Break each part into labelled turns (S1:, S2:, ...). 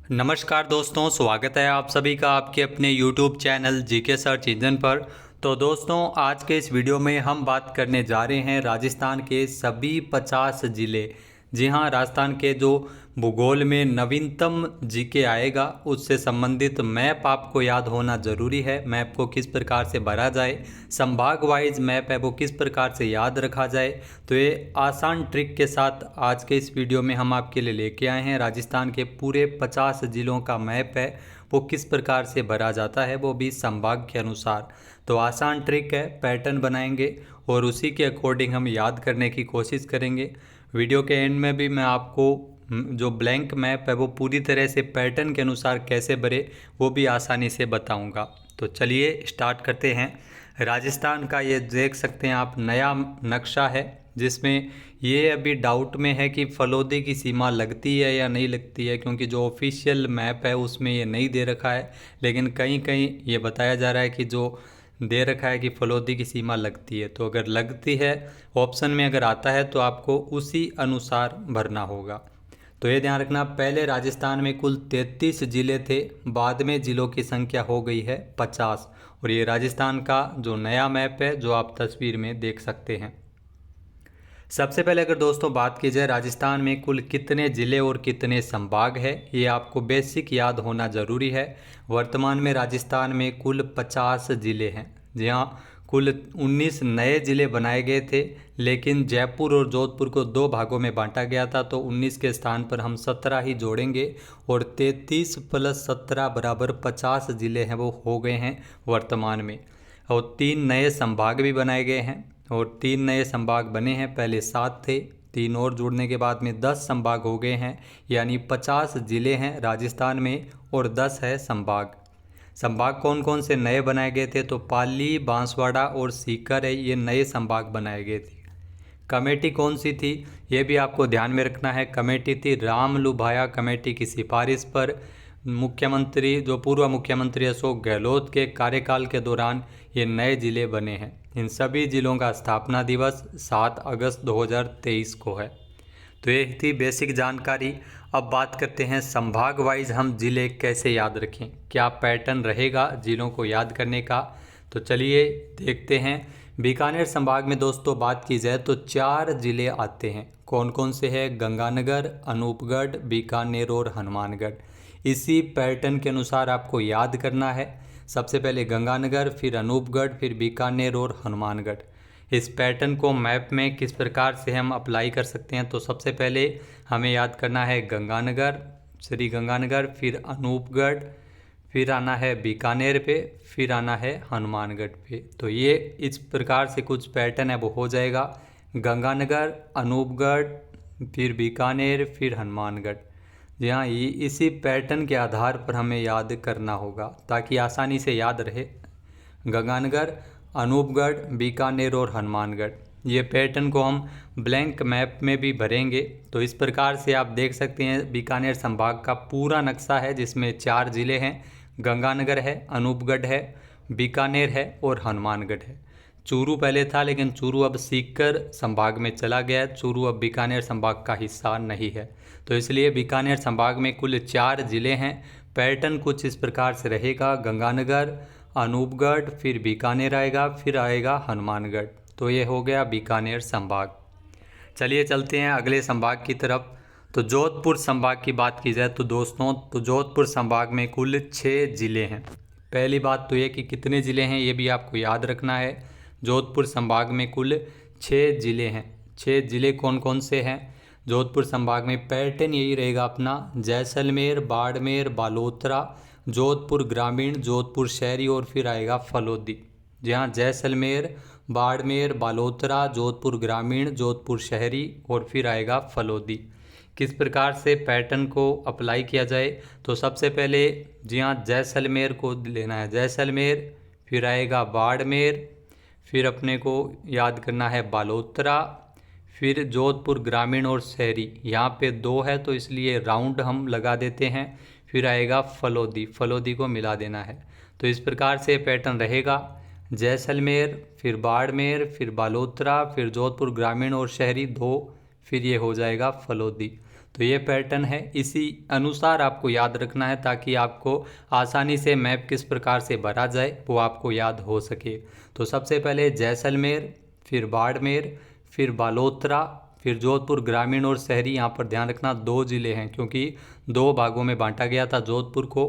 S1: नमस्कार दोस्तों, स्वागत है आप सभी का आपके अपने YouTube channel GK search engine पर। तो दोस्तों, आज के इस वीडियो में हम बात करने जा रहे हैं राजस्थान के सभी 50 ज़िले। जी हाँ, राजस्थान के जो भूगोल में नवीनतम जीके आएगा उससे संबंधित मैप आपको याद होना ज़रूरी है। मैप को किस प्रकार से भरा जाए, संभाग वाइज मैप है वो किस प्रकार से याद रखा जाए, तो ये आसान ट्रिक के साथ आज के इस वीडियो में हम आपके लिए लेके आए हैं। राजस्थान के पूरे 50 ज़िलों का मैप है वो किस प्रकार से भरा जाता है, वो भी संभाग के अनुसार। तो आसान ट्रिक है, पैटर्न बनाएंगे और उसी के अकॉर्डिंग हम याद करने की कोशिश करेंगे। वीडियो के एंड में भी मैं आपको जो ब्लैंक मैप है वो पूरी तरह से पैटर्न के अनुसार कैसे भरे वो भी आसानी से बताऊंगा। तो चलिए स्टार्ट करते हैं। राजस्थान का ये देख सकते हैं आप नया नक्शा है, जिसमें ये अभी डाउट में है कि फलोदी की सीमा लगती है या नहीं लगती है, क्योंकि जो ऑफिशियल मैप है उसमें ये नहीं दे रखा है। लेकिन कहीं कहीं ये बताया जा रहा है कि जो दे रखा है कि फलोदी की सीमा लगती है। तो अगर लगती है ऑप्शन में अगर आता है तो आपको उसी अनुसार भरना होगा। तो ये ध्यान रखना, पहले राजस्थान में कुल 33 ज़िले थे, बाद में ज़िलों की संख्या हो गई है 50। और ये राजस्थान का जो नया मैप है जो आप तस्वीर में देख सकते हैं। सबसे पहले अगर दोस्तों बात की जाए राजस्थान में कुल कितने ज़िले और कितने संभाग है, ये आपको बेसिक याद होना ज़रूरी है। वर्तमान में राजस्थान में कुल 50 ज़िले हैं। जी हाँ, कुल 19 नए ज़िले बनाए गए थे, लेकिन जयपुर और जोधपुर को दो भागों में बांटा गया था। तो 19 के स्थान पर हम 17 ही जोड़ेंगे और 33 + 17 बराबर 50 ज़िले हैं वो हो गए हैं वर्तमान में। और 3 नए संभाग भी बनाए गए हैं और 3 नए संभाग बने हैं, पहले 7 थे, 3 और जुड़ने के बाद में 10 संभाग हो गए हैं। यानी 50 ज़िले हैं राजस्थान में और 10 है संभाग। संभाग कौन कौन से नए बनाए गए थे, तो पाली, बांसवाड़ा और सीकर है, ये नए संभाग बनाए गए थे। कमेटी कौन सी थी ये भी आपको ध्यान में रखना है। कमेटी थी रामलुभाया कमेटी की सिफारिश पर। मुख्यमंत्री जो पूर्व मुख्यमंत्री अशोक गहलोत के कार्यकाल के दौरान ये नए ज़िले बने हैं। इन सभी ज़िलों का स्थापना दिवस 7 अगस्त 2023 को है। तो ये थी बेसिक जानकारी। अब बात करते हैं संभाग वाइज हम ज़िले कैसे याद रखें, क्या पैटर्न रहेगा ज़िलों को याद करने का। तो चलिए देखते हैं। बीकानेर संभाग में दोस्तों बात की जाए तो 4 ज़िले आते हैं। कौन कौन से हैं? गंगानगर, अनूपगढ़, बीकानेर और हनुमानगढ़। इसी पैटर्न के अनुसार आपको याद करना है। सबसे पहले गंगानगर, फिर अनूपगढ़, फिर बीकानेर और हनुमानगढ़। इस पैटर्न को मैप में किस प्रकार से हम अप्लाई कर सकते हैं, तो सबसे पहले हमें याद करना है गंगानगर, श्री गंगानगर, फिर अनूपगढ़, फिर आना है बीकानेर पे, फिर आना है हनुमानगढ़ पे। तो ये इस प्रकार से कुछ पैटर्न है वो हो जाएगा। गंगानगर, अनूपगढ़, फिर बीकानेर, फिर हनुमानगढ़। जी हाँ, ये इसी पैटर्न के आधार पर हमें याद करना होगा ताकि आसानी से याद रहे। गंगानगर, अनूपगढ़, बीकानेर और हनुमानगढ़, ये पैटर्न को हम ब्लैंक मैप में भी भरेंगे। तो इस प्रकार से आप देख सकते हैं बीकानेर संभाग का पूरा नक्शा है, जिसमें 4 ज़िले हैं। गंगानगर है, अनूपगढ़ है, बीकानेर है और हनुमानगढ़ है। चूरू पहले था लेकिन चूरू अब सीकर संभाग में चला गया है। चूरू अब बीकानेर संभाग का हिस्सा नहीं है। तो इसलिए बीकानेर संभाग में कुल 4 ज़िले हैं। पैटर्न कुछ इस प्रकार से रहेगा, गंगानगर, अनूपगढ़, फिर बीकानेर आएगा, फिर आएगा हनुमानगढ़। तो ये हो गया बीकानेर संभाग। चलिए चलते हैं अगले संभाग की तरफ। तो जोधपुर संभाग की बात की जाए तो दोस्तों, तो जोधपुर संभाग में कुल 6 ज़िले हैं। पहली बात तो ये कि कितने ज़िले हैं ये भी आपको याद रखना है। जोधपुर संभाग में कुल 6 ज़िले हैं। 6 ज़िले कौन कौन से हैं जोधपुर संभाग में? पैटर्न यही रहेगा अपना, जैसलमेर, बाड़मेर, बालोतरा, जोधपुर ग्रामीण, जोधपुर शहरी और फिर आएगा फलोदी। जी हाँ, जैसलमेर, बाड़मेर, बालोतरा, जोधपुर ग्रामीण, जोधपुर शहरी और फिर आएगा फलोदी। किस प्रकार से पैटर्न को अप्लाई किया जाए, तो सबसे पहले जी हाँ जैसलमेर को लेना है, जैसलमेर, फिर आएगा बाड़मेर, फिर अपने को याद करना है बालोतरा, फिर जोधपुर ग्रामीण और शहरी। यहाँ पे 2 है तो इसलिए राउंड हम लगा देते हैं। फिर आएगा फलोदी, फलोदी को मिला देना है। तो इस प्रकार से पैटर्न रहेगा, जैसलमेर, फिर बाड़मेर, फिर बालोतरा, फिर जोधपुर ग्रामीण और शहरी 2, फिर ये हो जाएगा फलोदी। तो ये पैटर्न है, इसी अनुसार आपको याद रखना है ताकि आपको आसानी से मैप किस प्रकार से भरा जाए वो आपको याद हो सके। तो सबसे पहले जैसलमेर, फिर बाड़मेर, फिर बालोतरा, फिर जोधपुर ग्रामीण और शहरी। यहाँ पर ध्यान रखना 2 ज़िले हैं क्योंकि 2 भागों में बांटा गया था जोधपुर को।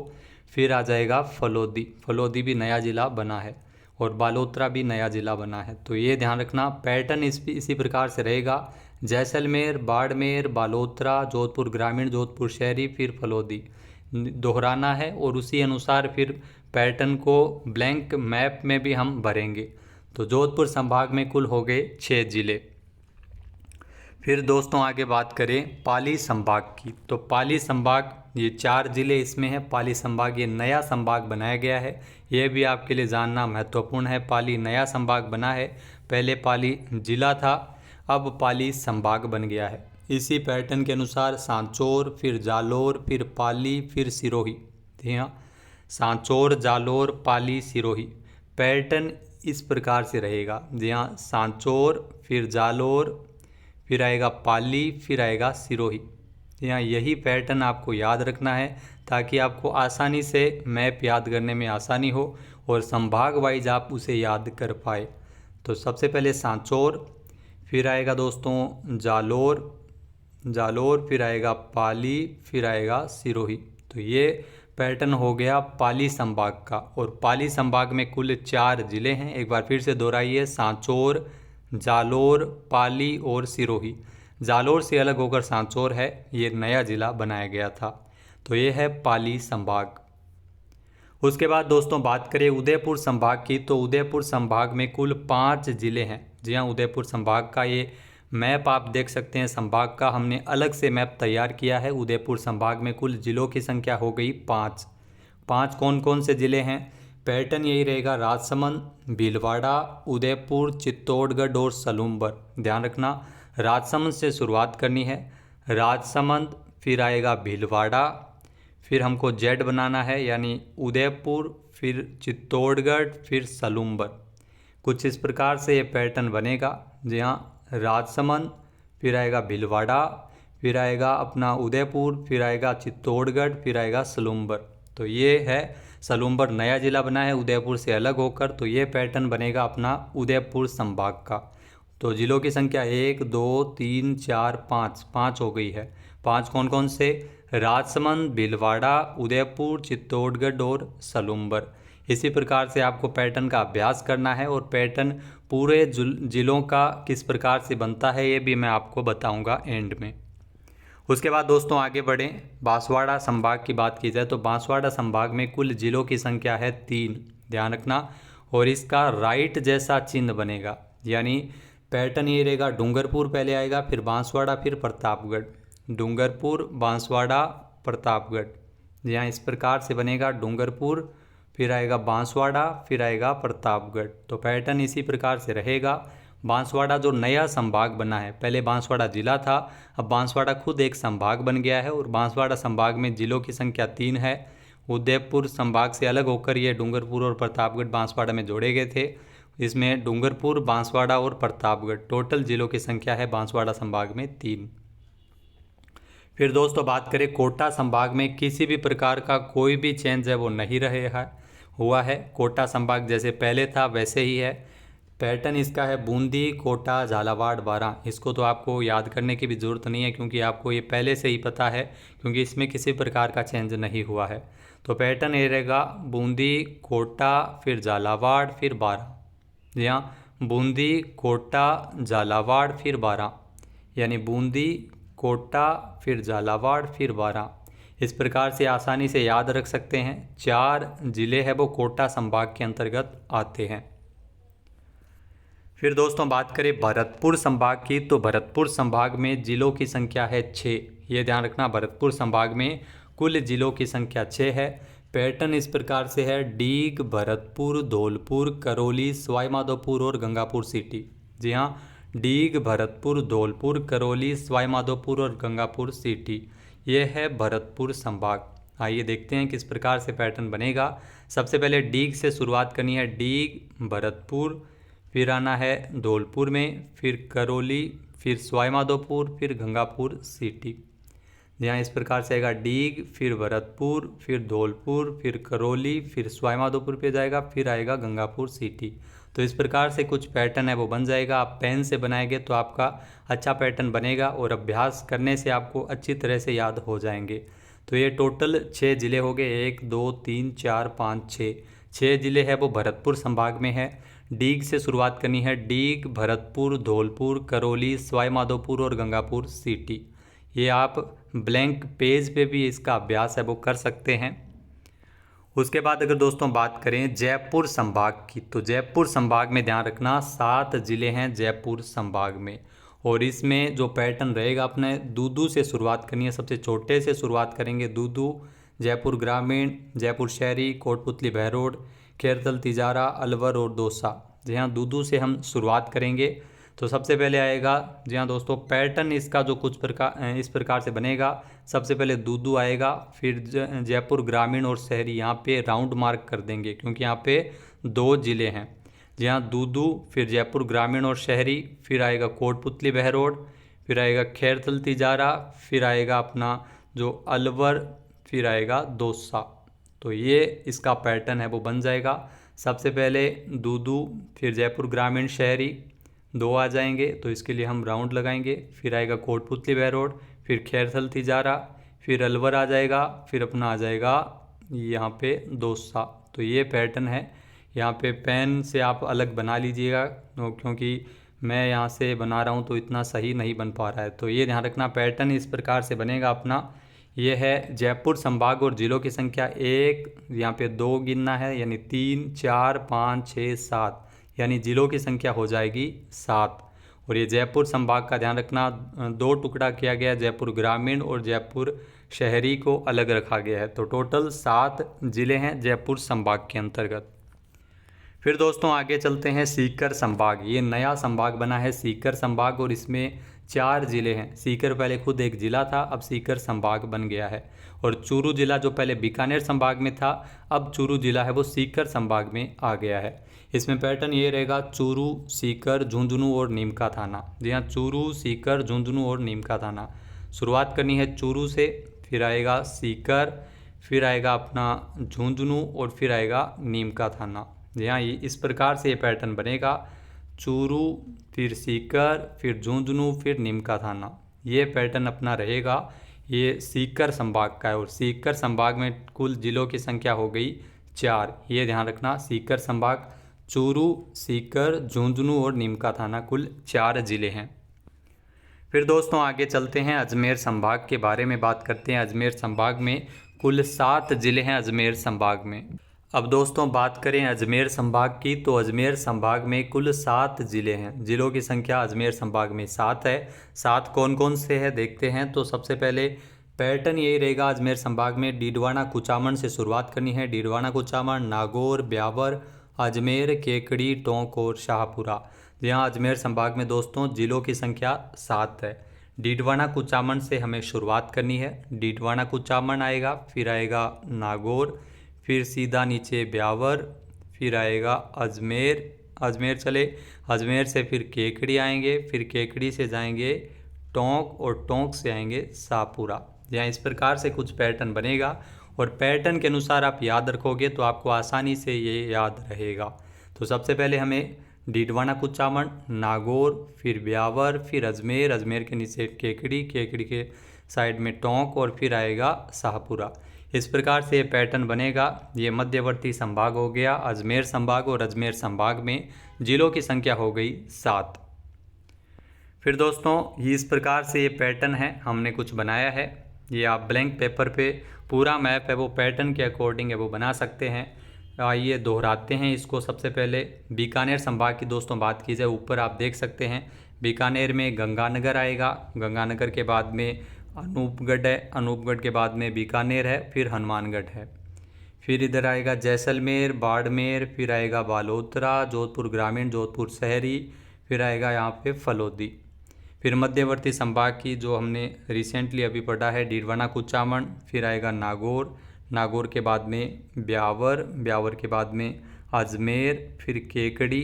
S1: फिर आ जाएगा फलोदी, फलोदी भी नया ज़िला बना है और बालोतरा भी नया ज़िला बना है। तो ये ध्यान रखना, पैटर्न इसी प्रकार से रहेगा, जैसलमेर, बाड़मेर, बालोतरा, जोधपुर ग्रामीण, जोधपुर शहरी, फिर फलोदी दोहराना है और उसी अनुसार फिर पैटर्न को ब्लैंक मैप में भी हम भरेंगे। तो जोधपुर संभाग में कुल हो गए 6 ज़िले। फिर दोस्तों आगे बात करें पाली संभाग की। तो पाली संभाग ये 4 ज़िले इसमें है। पाली संभाग ये नया संभाग बनाया गया है, ये भी आपके लिए जानना महत्वपूर्ण है। पाली नया संभाग बना है, पहले पाली ज़िला था, अब पाली संभाग बन गया है। इसी पैटर्न के अनुसार सांचौर, फिर जालोर, फिर पाली, फिर सिरोही। यहाँ सांचौर, जालोर, पाली, सिरोही पैटर्न इस प्रकार से रहेगा। यहाँ सांचौर, फिर जालोर, फिर आएगा पाली, फिर आएगा सिरोही। यहाँ यही पैटर्न आपको याद रखना है ताकि आपको आसानी से मैप याद करने में आसानी हो और संभाग वाइज आप उसे याद कर पाए। तो सबसे पहले सांचौर, फिर आएगा दोस्तों जालोर, जालोर, फिर आएगा पाली, फिर आएगा सिरोही। तो ये पैटर्न हो गया पाली संभाग का। और पाली संभाग में कुल 4 ज़िले हैं, एक बार फिर से दोहराइए, सांचौर, जालोर, पाली और सिरोही। जालोर से अलग होकर सांचौर है, ये नया ज़िला बनाया गया था। तो ये है पाली संभाग। उसके बाद दोस्तों बात करें उदयपुर संभाग की। तो उदयपुर संभाग में कुल 5 ज़िले हैं। जी हाँ, उदयपुर संभाग का ये मैप आप देख सकते हैं, संभाग का हमने अलग से मैप तैयार किया है। उदयपुर संभाग में कुल ज़िलों की संख्या हो गई 5। 5 कौन कौन से ज़िले हैं? पैटर्न यही रहेगा, राजसमंद, भीलवाड़ा, उदयपुर, चित्तौड़गढ़ और सलूम्बर। ध्यान रखना, राजसमंद से शुरुआत करनी है, राजसमंद, फिर आएगा भीलवाड़ा, फिर हमको जेड बनाना है यानी उदयपुर, फिर चित्तौड़गढ़, फिर सलूम्बर। कुछ इस प्रकार से ये पैटर्न बनेगा। जी हाँ, राजसमंद, फिर आएगा भीलवाड़ा, फिर आएगा अपना उदयपुर, फिर आएगा चित्तौड़गढ़, फिर आएगा सलूम्बर। तो ये है, सलूम्बर नया ज़िला बना है उदयपुर से अलग होकर। तो ये पैटर्न बनेगा अपना उदयपुर संभाग का। तो ज़िलों की संख्या 1, 2, 3, 4, 5 हो गई है। 5 कौन कौन से? राजसमंद, भीलवाड़ा, उदयपुर, चित्तौड़गढ़ और सलूम्बर। इसी प्रकार से आपको पैटर्न का अभ्यास करना है और पैटर्न पूरे ज़िलों का किस प्रकार से बनता है ये भी मैं आपको बताऊंगा एंड में। उसके बाद दोस्तों आगे बढ़ें, बांसवाड़ा संभाग की बात की जाए तो बांसवाड़ा संभाग में कुल ज़िलों की संख्या है 3। ध्यान रखना, और इसका राइट जैसा चिन्ह बनेगा, यानी पैटर्न ये रहेगा, डूंगरपुर पहले आएगा, फिर बांसवाड़ा, फिर प्रतापगढ़। डूंगरपुर, बांसवाड़ा, प्रतापगढ़। यहाँ इस प्रकार से बनेगा, डूंगरपुर, फिर आएगा बांसवाड़ा, फिर आएगा प्रतापगढ़। तो पैटर्न इसी प्रकार से रहेगा। बांसवाड़ा जो नया संभाग बना है, पहले बांसवाड़ा ज़िला था, अब बांसवाड़ा खुद एक संभाग बन गया है और बांसवाड़ा संभाग में ज़िलों की संख्या 3 है। उदयपुर संभाग से अलग होकर ये डूंगरपुर और प्रतापगढ़ बांसवाड़ा में जोड़े गए थे। इसमें डूंगरपुर, बांसवाड़ा और प्रतापगढ़ टोटल ज़िलों की संख्या है बांसवाड़ा संभाग में 3। फिर दोस्तों बात करें कोटा संभाग में, किसी भी प्रकार का कोई भी चेंज है वो नहीं हुआ है। कोटा संभाग जैसे पहले था वैसे ही है। पैटर्न इसका है बूंदी, कोटा, झालावाड़, बारां। इसको तो आपको याद करने की भी ज़रूरत नहीं है क्योंकि आपको ये पहले से ही पता है, क्योंकि इसमें किसी प्रकार का चेंज नहीं हुआ है। तो पैटर्न ये रहेगा, बूंदी, कोटा, फिर झालावाड़, फिर बारां। यहाँ बूंदी, कोटा, झालावाड़, फिर बारां, यानी बूंदी, कोटा, फिर झालावाड़, फिर बारां। इस प्रकार से आसानी से याद रख सकते हैं। 4 ज़िले हैं वो कोटा संभाग के अंतर्गत आते हैं। फिर दोस्तों बात करें भरतपुर संभाग की, तो भरतपुर संभाग में ज़िलों की संख्या है 6। ये ध्यान रखना, भरतपुर संभाग में कुल ज़िलों की संख्या 6 है। पैटर्न इस प्रकार से है, डीग, भरतपुर, धौलपुर, करौली, सवाईमाधोपुर और गंगापुर सिटी। जी हाँ, डीग, भरतपुर, धौलपुर, करौली, सवाईमाधोपुर और गंगापुर सिटी, ये है भरतपुर संभाग। आइए देखते हैं किस प्रकार से पैटर्न बनेगा। सबसे पहले डीग से शुरुआत करनी है, डीग, भरतपुर, फिर आना है धौलपुर में, फिर करौली, फिर सवाईमाधोपुर, फिर गंगापुर सिटी। यहाँ इस प्रकार से आएगा डीग, फिर भरतपुर, फिर धौलपुर, फिर करौली, फिर सवाईमाधोपुर पे जाएगा, फिर आएगा गंगापुर सिटी। तो इस प्रकार से कुछ पैटर्न है वो बन जाएगा। आप पेन से बनाएंगे तो आपका अच्छा पैटर्न बनेगा और अभ्यास करने से आपको अच्छी तरह से याद हो जाएंगे। तो ये टोटल 6 ज़िले हो गए, 1 2 3 4 5 6। 6 ज़िले हैं वो भरतपुर संभाग में है। डीग से शुरुआत करनी है, डीग, भरतपुर, धौलपुर, करौली, सवाईमाधोपुर और गंगापुर सिटी। ये आप ब्लैंक पेज पे भी इसका अभ्यास है वो कर सकते हैं। उसके बाद अगर दोस्तों बात करें जयपुर संभाग की, तो जयपुर संभाग में ध्यान रखना 7 ज़िले हैं जयपुर संभाग में। और इसमें जो पैटर्न रहेगा अपने दूदू से शुरुआत करनी है, सबसे छोटे से शुरुआत करेंगे। दूदू, जयपुर ग्रामीण, जयपुर शहरी, कोटपुतली बहरोड, खेरतल तिजारा, अलवर और दौसा। जहाँ दूदू से हम शुरुआत करेंगे तो सबसे पहले आएगा, जी हाँ दोस्तों, पैटर्न इसका जो कुछ प्रकार इस प्रकार से बनेगा। सबसे पहले दूदू आएगा, फिर जयपुर ग्रामीण और शहरी, यहाँ पे राउंड मार्क कर देंगे क्योंकि यहाँ पे 2 ज़िले हैं। जी हाँ, दूदू, फिर जयपुर ग्रामीण और शहरी, फिर आएगा कोटपुतली बहरोड, फिर आएगा खेरतल तिजारा, फिर आएगा अपना जो अलवर, फिर आएगा दौसा। तो ये इसका पैटर्न है वो बन जाएगा। सबसे पहले दूदू, फिर जयपुर ग्रामीण शहरी 2 आ जाएंगे, तो इसके लिए हम राउंड लगाएंगे। फिर आएगा कोटपुतली बहरोड, फिर खेरथल तिजारा, फिर अलवर आ जाएगा, फिर अपना आ जाएगा यहाँ पे दौसा। तो ये पैटर्न है। यहाँ पे पेन से आप अलग बना लीजिएगा क्योंकि मैं यहाँ से बना रहा हूँ तो इतना सही नहीं बन पा रहा है। तो ये ध्यान रखना, पैटर्न इस प्रकार से बनेगा अपना। ये है जयपुर संभाग और ज़िलों की संख्या 1, यहाँ पे 2 गिनना है, यानी 3 4 5 6 7, यानी ज़िलों की संख्या हो जाएगी 7। और ये जयपुर संभाग का ध्यान रखना, 2 टुकड़ा किया गया, जयपुर ग्रामीण और जयपुर शहरी को अलग रखा गया है। तो टोटल 7 ज़िले हैं जयपुर संभाग के अंतर्गत। फिर दोस्तों आगे चलते हैं सीकर संभाग। ये नया संभाग बना है सीकर संभाग और इसमें 4 ज़िले हैं। सीकर पहले खुद एक ज़िला था, अब सीकर संभाग बन गया है। और चूरू ज़िला जो पहले बीकानेर संभाग में था, अब चूरू ज़िला है वो सीकर संभाग में आ गया है। इसमें पैटर्न ये रहेगा, चूरू, सीकर, झुंझुनू और नीमका थाना। जी हाँ, चूरू, सीकर, झुंझुनू और नीमका थाना। शुरुआत करनी है चूरू से, फिर आएगा सीकर, फिर आएगा अपना झुंझुनू और फिर आएगा नीमका थाना। जी हाँ, इस प्रकार से ये पैटर्न बनेगा, चूरू, फिर सीकर, फिर झुंझुनू, फिर नीमका थाना। ये पैटर्न अपना रहेगा। ये सीकर संभाग का है और सीकर संभाग में कुल ज़िलों की संख्या हो गई 4। ये ध्यान रखना, सीकर संभाग, चूरू, सीकर, झुंझुनू और नीमका थाना, कुल 4 ज़िले हैं। फिर दोस्तों आगे चलते हैं अजमेर संभाग के बारे में बात करते हैं। अजमेर संभाग में कुल 7 ज़िले हैं अजमेर संभाग में। अब दोस्तों बात करें अजमेर संभाग की, तो अजमेर संभाग में कुल 7 ज़िले हैं। ज़िलों की संख्या अजमेर संभाग में 7 है। 7 कौन कौन से हैं देखते हैं। तो सबसे पहले पैटर्न यही रहेगा अजमेर संभाग में, डीडवाना कुचामन से शुरुआत करनी है। डीडवाना कुचामन, नागौर, ब्यावर, अजमेर, केकड़ी, टोंक और शाहपुरा। यहाँ अजमेर संभाग में दोस्तों ज़िलों की संख्या 7 है। डीडवाना कुचामन से हमें शुरुआत करनी है। डीडवाना कुचामन आएगा, फिर आएगा नागौर, फिर सीधा नीचे ब्यावर, फिर आएगा अजमेर, अजमेर चले, अजमेर से फिर केकड़ी आएंगे, फिर केकड़ी से जाएंगे टोंक और टोंक से आएंगे शाहपुरा। यहाँ इस प्रकार से कुछ पैटर्न बनेगा और पैटर्न के अनुसार आप याद रखोगे तो आपको आसानी से ये याद रहेगा। तो सबसे पहले हमें डीडवाना कुचामन, नागौर, फिर ब्यावर, फिर अजमेर, अजमेर के नीचे केकड़ी, केकड़ी के साइड में टोंक और फिर आएगा शाहपुरा। इस प्रकार से ये पैटर्न बनेगा। ये मध्यवर्ती संभाग हो गया अजमेर संभाग और अजमेर संभाग में ज़िलों की संख्या हो गई 7। फिर दोस्तों इस प्रकार से ये पैटर्न है हमने कुछ बनाया है। ये आप ब्लैंक पेपर पे पूरा मैप है वो पैटर्न के अकॉर्डिंग है वो बना सकते हैं। आइए दोहराते हैं इसको। सबसे पहले बीकानेर संभाग की दोस्तों बात की जाए, ऊपर आप देख सकते हैं बीकानेर में गंगानगर आएगा, गंगानगर के बाद में अनूपगढ़ है, अनूपगढ़ के बाद में बीकानेर है, फिर हनुमानगढ़ है, फिर इधर आएगा जैसलमेर, बाड़मेर, फिर आएगा बालोतरा, जोधपुर ग्रामीण, जोधपुर शहरी, फिर आएगा यहाँ पे फलोदी। फिर मध्यवर्ती संभाग की जो हमने रिसेंटली अभी पढ़ा है डीडवाना कुचामन, फिर आएगा नागौर, नागौर के बाद में ब्यावर, ब्यावर के बाद में अजमेर, फिर केकड़ी,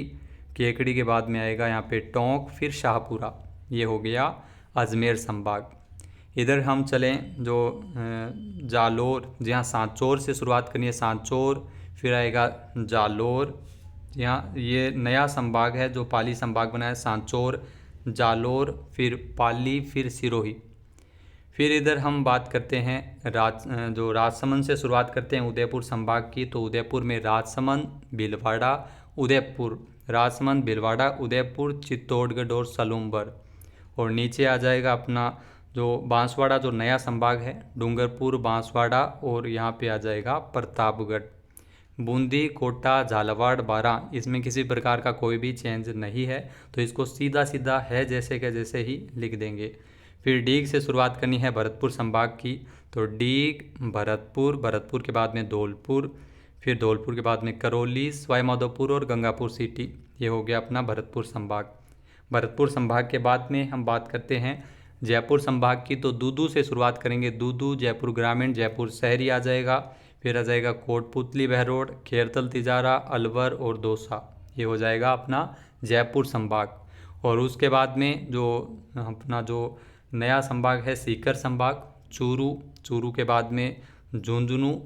S1: केकड़ी के बाद में आएगा यहाँ पे टोंक, फिर शाहपुरा। ये हो गया अजमेर संभाग। इधर हम चलें जो जालोर, जहाँ सांचौर से शुरुआत करनी है, सांचौर, फिर आएगा जालोर। यहाँ ये नया संभाग है जो पाली संभाग बना है, सांचौर, जालोर, फिर पाली, फिर सिरोही। फिर इधर हम बात करते हैं जो राजसमंद से शुरुआत करते हैं उदयपुर संभाग की, तो उदयपुर में राजसमंद, भीलवाड़ा, उदयपुर, राजसमंद, भीलवाड़ा, उदयपुर, चित्तौड़गढ़ और सलूम्बर। और नीचे आ जाएगा अपना जो बांसवाड़ा, जो नया संभाग है, डूंगरपुर, बांसवाड़ा, और यहाँ पे आ जाएगा प्रतापगढ़। बूंदी, कोटा, झालावाड़, बारां, इसमें किसी प्रकार का कोई भी चेंज नहीं है, तो इसको सीधा सीधा है जैसे के जैसे ही लिख देंगे। फिर डीग से शुरुआत करनी है भरतपुर संभाग की, तो डीग, भरतपुर, भरतपुर के बाद में धौलपुर, फिर धौलपुर के बाद में करौली, सवाईमाधोपुर और गंगापुर सिटी। ये हो गया अपना भरतपुर संभाग। भरतपुर संभाग के बाद में हम बात करते हैं जयपुर संभाग की, तो दूदू से शुरुआत करेंगे। दूदू, जयपुर ग्रामीण, जयपुर शहरी आ जाएगा। फिर आ जाएगा कोटपुतली, बहरोड, खेरतल, तिजारा, अलवर और दौसा। ये हो जाएगा अपना जयपुर संभाग। और उसके बाद में जो अपना जो नया संभाग है सीकर संभाग, चूरू, चूरू के बाद में झुंझुनू,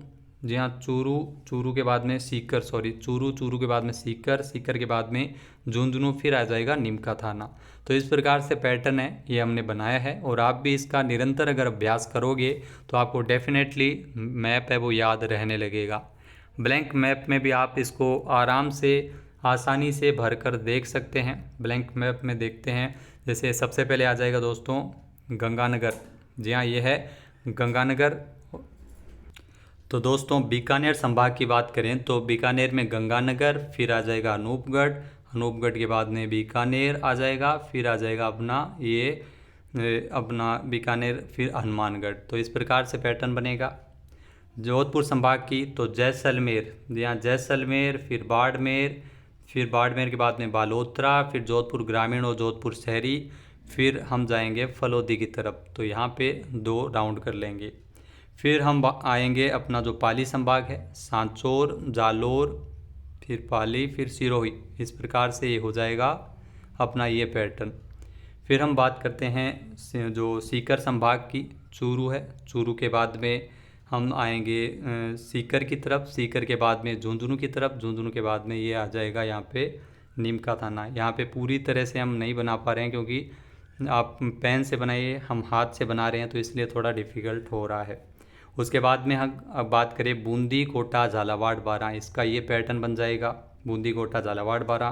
S1: जी हाँ चूरू, चूरू के बाद में सीकर, चूरू, चूरू के बाद में सीकर, सीकर के बाद में झुंझुनू, फिर आ जाएगा नीमका थाना। तो इस प्रकार से पैटर्न है ये हमने बनाया है, और आप भी इसका निरंतर अगर अभ्यास करोगे तो आपको डेफिनेटली मैप है वो याद रहने लगेगा। ब्लैंक मैप में भी आप इसको आराम से आसानी से भर कर देख सकते हैं। ब्लैंक मैप में देखते हैं, जैसे सबसे पहले आ जाएगा दोस्तों गंगानगर, जी हाँ ये है गंगानगर। तो दोस्तों बीकानेर संभाग की बात करें तो बीकानेर में गंगानगर, फिर आ जाएगा अनूपगढ़, अनूपगढ़ के बाद में बीकानेर आ जाएगा, फिर आ जाएगा अपना ये अपना बीकानेर, फिर हनुमानगढ़। तो इस प्रकार से पैटर्न बनेगा। जोधपुर संभाग की तो जैसलमेर, यहाँ जैसलमेर, फिर बाड़मेर, फिर बाड़मेर के बाद में बालोतरा, फिर जोधपुर ग्रामीण और जोधपुर शहरी, फिर हम जाएंगे फलोदी की तरफ। तो यहाँ पे 2 राउंड कर लेंगे। फिर हम आएंगे अपना जो पाली संभाग है, सांचौर, जालोर, फिर पाली, फिर सिरोही। इस प्रकार से ये हो जाएगा अपना ये पैटर्न। फिर हम बात करते हैं जो सीकर संभाग की, चूरू है, चूरू के बाद में हम आएंगे सीकर की तरफ, सीकर के बाद में झुंझुनू की तरफ, झुंझुनू के बाद में ये आ जाएगा यहाँ पे नीमका थाना। यहाँ पे पूरी तरह से हम नहीं बना पा रहे हैं क्योंकि आप पेन से बनाइए, हम हाथ से बना रहे हैं, तो इसलिए थोड़ा डिफ़िकल्ट हो रहा है। उसके बाद में हम अब बात करें बूंदी, कोटा, झालावाड़, बारां, इसका ये पैटर्न बन जाएगा, बूंदी, कोटा, झालावाड़, बारां।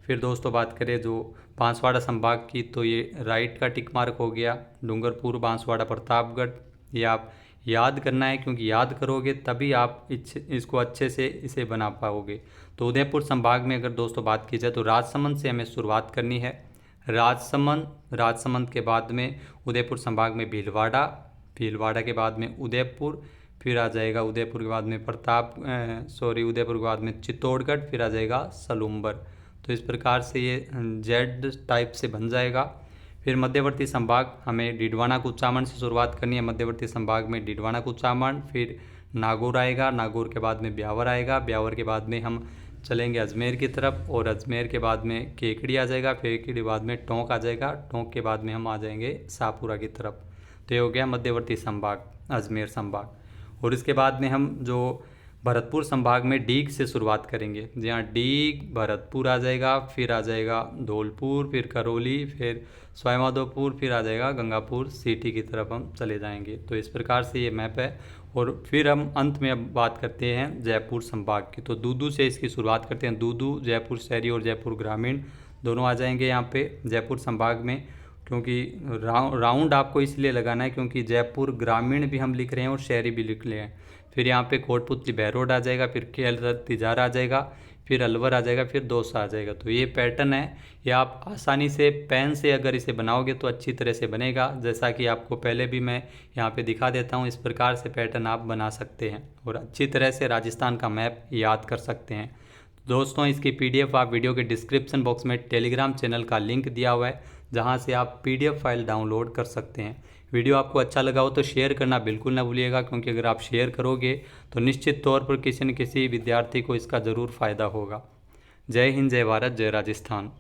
S1: फिर दोस्तों बात करें जो बांसवाड़ा संभाग की, तो ये राइट का टिक मार्क हो गया, डूंगरपुर, बांसवाड़ा, प्रतापगढ़। ये आप याद करना है क्योंकि याद करोगे तभी आप इसको अच्छे से इसे बना पाओगे। तो उदयपुर संभाग में अगर दोस्तों बात की जाए तो राजसमंद से हमें शुरुआत करनी है। राजसमंद, राजसमंद के बाद में उदयपुर संभाग में भीलवाड़ा, भीलवाड़ा के बाद में उदयपुर, फिर आ जाएगा उदयपुर के बाद में उदयपुर के बाद में चित्तौड़गढ़, फिर आ जाएगा सलूम्बर। तो इस प्रकार से ये जेड टाइप से बन जाएगा। फिर मध्यवर्ती संभाग हमें डिडवाना कुचामन से शुरुआत करनी है। मध्यवर्ती संभाग में डिडवाना कुचामन, फिर नागौर आएगा, नागौर के बाद में ब्यावर आएगा, ब्यावर के बाद में हम चलेंगे अजमेर की तरफ, और अजमेर के बाद में केकड़ी आ जाएगा, फिर केकड़ी के बाद में टोंक आ जाएगा, टोंक के बाद में हम आ जाएंगे शाहपुरा की तरफ। तो ये हो गया मध्यवर्ती संभाग, अजमेर संभाग। और इसके बाद में हम जो भरतपुर संभाग में डीग से शुरुआत करेंगे, जहाँ डीग, भरतपुर आ जाएगा, फिर आ जाएगा धौलपुर, फिर करौली, फिर सवाईमाधोपुर, फिर आ जाएगा गंगापुर सिटी की तरफ हम चले जाएंगे। तो इस प्रकार से ये मैप है। और फिर हम अंत में अब बात करते हैं जयपुर संभाग की, तो दूदू से इसकी शुरुआत करते हैं। दूदू, जयपुर शहरी और जयपुर ग्रामीण दोनों आ जाएंगे यहाँ पे जयपुर संभाग में, क्योंकि राउंड आपको इसलिए लगाना है क्योंकि जयपुर ग्रामीण भी हम लिख रहे हैं और शहरी भी लिख रहे हैं। फिर यहाँ पे कोटपुतली, बहरोड आ जाएगा, फिर खेरतल, तिजारा आ जाएगा, फिर अलवर आ जाएगा, फिर दौसा आ जाएगा। तो ये पैटर्न है, ये आप आसानी से पेन से अगर इसे बनाओगे तो अच्छी तरह से बनेगा। जैसा कि आपको पहले भी मैं यहाँ पे दिखा देता हूँ, इस प्रकार से पैटर्न आप बना सकते हैं और अच्छी तरह से राजस्थान का मैप याद कर सकते हैं। दोस्तों इसकी PDF आप वीडियो के डिस्क्रिप्शन बॉक्स में टेलीग्राम चैनल का लिंक दिया हुआ है, जहां से आप PDF फाइल डाउनलोड कर सकते हैं। वीडियो आपको अच्छा लगा हो तो शेयर करना बिल्कुल ना भूलिएगा, क्योंकि अगर आप शेयर करोगे तो निश्चित तौर पर किसी न किसी विद्यार्थी को इसका ज़रूर फ़ायदा होगा। जय हिंद, जय भारत, जय राजस्थान।